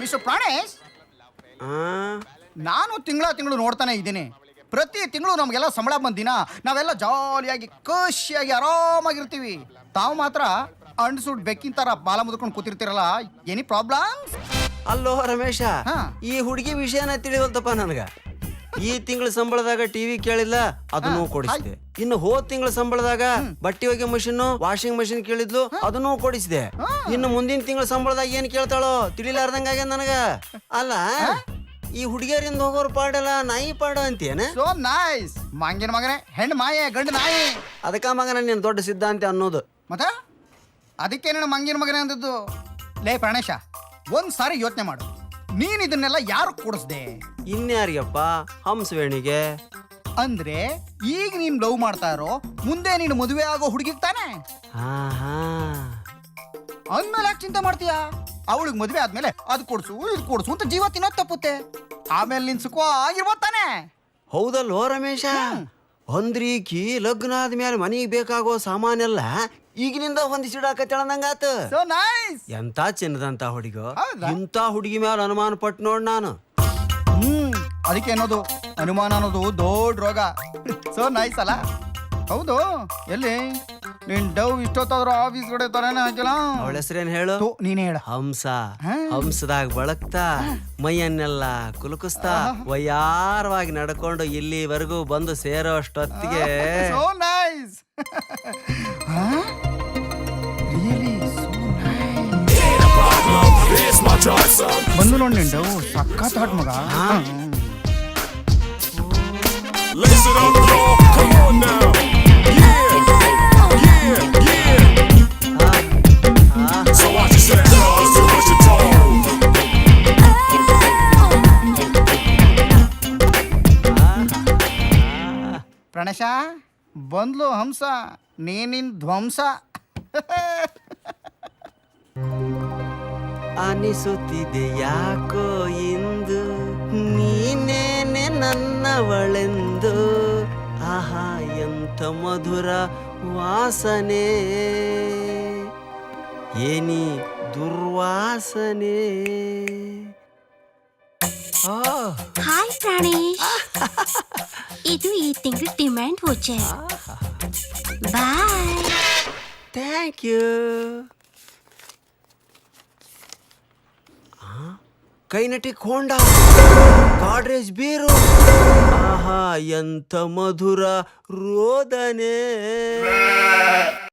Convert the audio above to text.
Mister Pranesh, ನಾನು ತಿಂಗಳು ನೋಡ್ತಾನೆ ಇದ್ದೀನಿ. ಪ್ರತಿ ತಿಂಗಳು ನಮಗೆಲ್ಲ ಸಂಬಳ ಬಂದಿನ ನಾವೆಲ್ಲ ಜಾಲಿಯಾಗಿ ಖುಷಿಯಾಗಿ ಆರಾಮಾಗಿರ್ತೀವಿ. ತಾವು ಮಾತ್ರ ಅಂಡ್ಸುಡ್ ಬೆಕ್ಕಿನ ತರ ಬಾಲ ಮುದ್ಕೊಂಡು ಕೂತಿರ್ತೀರಲ್ಲ, ಎನಿ ಪ್ರಾಬ್ಲಮ್ಸ್? ಅಲ್ಲೋ ರಮೇಶ, ಈ ಹುಡುಗಿ ವಿಷಯನ ತಿಳಿವಲ್ತಪ್ಪ ನನಗ. ಈ ತಿಂಗಳ ಸಂಬಳದಾಗ ಟಿವಿ ಕೇಳಿಲ್ಲ, ಅದನ್ನು ಕೊಡಿಸಿದೆ. ಇನ್ನು ಹೋದ್ ತಿಂಗಳ ಸಂಬಳದಾಗ ಬಟ್ಟೆ ಒಗೆ ಮಷಿನ್, ವಾಷಿಂಗ್ ಮಷಿನ್ ಕೇಳಿದ್ಲು, ಅದನ್ನು ಕೊಡಿಸಿದೆ. ಇನ್ನು ಮುಂದಿನ ತಿಂಗಳ ಸಂಬಳದಾಗ ಏನ್ ಕೇಳ್ತಾಳೋ ತಿಳಿಲಾರ್ದಂಗ ನನಗ. ಅಲ್ಲ, ಈ ಹುಡುಗಿಯರಿಂದ ಹೋಗೋರ್ ಪಾಡಲ್ಲ, ನಾಯಿ ಪಾಡ ಅಂತೇನ? So nice. ಮಂಗಿನ ಮಗನೇ, ಹೆಣ್ಣು ಮಾಯೆ ಗಂಡು ನಾಯಿ. ಅದಕ್ಕ ಮಗನ ನೀನ್ ದೊಡ್ಡ ಸಿದ್ಧಾಂತ ಅನ್ನೋದು. ಮತ್ತೆ ಅದಕ್ಕೇನ ಮಂಗಿನ ಮಗನೇ ಅಂದದ್ದು? ಲೇ ಪ್ರಾಣೇಶ, ಒಂದ್ ಸಾರಿ ಯೋಚನೆ ಮಾಡು. ನೀನ್ ಇದನ್ನೆಲ್ಲ ಯಾರು ಕೊಡಿಸ್ದೆ? ಇನ್ಯಾರಿಗಪ್ಪ? ಹಂಸವೇಣಿಗೆ. ಅಂದ್ರೆ ಈಗ ನೀನ್ ಲವ್ ಮಾಡ್ತಾ ಇರೋ, ಮುಂದೆ ನೀನು ಮದುವೆ ಆಗೋ ಹುಡುಗಿಗ್ ತಾನೆ? ಅಂದ್ಮೇಲೆ ಯಾಕೆ ಚಿಂತೆ ಮಾಡ್ತೀಯಾ? ಅವಳಿಗೆ ಮದುವೆ ಆದ್ಮೇಲೆ ಅದು ಕೊಡ್ಸು ಇದು ಕೊಡ್ಸು ಅಂತ ಜೀವ ತಿನ್ನೋದ್ ತಪ್ಪುತ್ತೆ. ಆಮೇಲೆ ನಿನ್ ಸುಖ ಆಗಿರ್ಬೋದ್ ತಾನೆ? ಹೌದಲ್ಲೋ ರಮೇಶ, ಅಂದ್ರೀಕಿ ಲಗ್ನ ಆದ್ಮೇಲೆ ಮನಿಗೆ ಬೇಕಾಗೋ ಸಾಮಾನೆಲ್ಲ ಈಗಿನಿಂದ ಹೊಂದಿಸಿಡಾಕತ್ತೇಳಂದಂಗಾತ. So nice. ಎಂತ ಚಿನ್ನದಂತ ಹುಡುಗ, ಇಂತ ಹುಡುಗಿ ಮೇಲೆ ಅನುಮಾನ ಪಟ್ಟು ನೋಡ್ ನಾನು. ಅದಕ್ಕೆ ಅನ್ನೋದು ಅನುಮಾನ ಅನ್ನೋದು ದೊಡ್ಡ ರೋಗ. ಸೋ ನೈಸ್ ಅಲ್ಲ? ಹೌದು. ಎಲ್ಲಿ ನಿನ್ ಡವ್ ಇಷ್ಟೊತ್ತಾದ್ರೂ ಆಫೀಸ್ ಕಡೆ ತರನೇ ಹಾಕಿಲ್ಲ? ಅವಳ ಹೆಸರೇನ್ ಹೇಳು? ನೀನೇ ಹೇಳ. ಹಂಸ. ಹಂಸದಾಗ ಬಳಕ್ತಾ ಮೈಯನ್ನೆಲ್ಲ ಕುಲುಕಿಸ್ತಾ ವಯ್ಯಾರವಾಗಿ ನಡ್ಕೊಂಡು ಇಲ್ಲಿವರೆಗೂ ಬಂದು ಸೇರೋ ಅಷ್ಟೊತ್ತಿಗೆ ಸೋ ನೈಸ್. ಬಂದು ನೋಡಿ ನಿನ್ ಡವ್ ಸಖತ್ ಹಾಟ್ ಮಗ. Lace it up, y'all. Come on now. Yeah, yeah, yeah. So watch your step, cause too much you talk. ಪ್ರಣೇಶ, ಬಂದ್ಲು ಹಂಸ, ನೀನಿನ್ ಧ್ವಂಸ. ಅನಿಸುತ್ತಿದೆ ಯಾಕೋ ಇಂದು ನೀನೇನೆ ನನ್ನವಳೆಂದು. ಆಹಾ ಎಂಥ ಮಧುರ ವಾಸನೆ, ಏನಿ ದುರ್ವಾಸನೆ. ಹಾಯ್ ಪ್ರಾಣೇಶ್, ಇದು ಈ ತಿಂಗಳು demand voucher. Bye. Thank you. Kinetic Honda, Godrej bureau. ಆಹಾ ಎಂಥ ಮಧುರ ರೋದನೆ.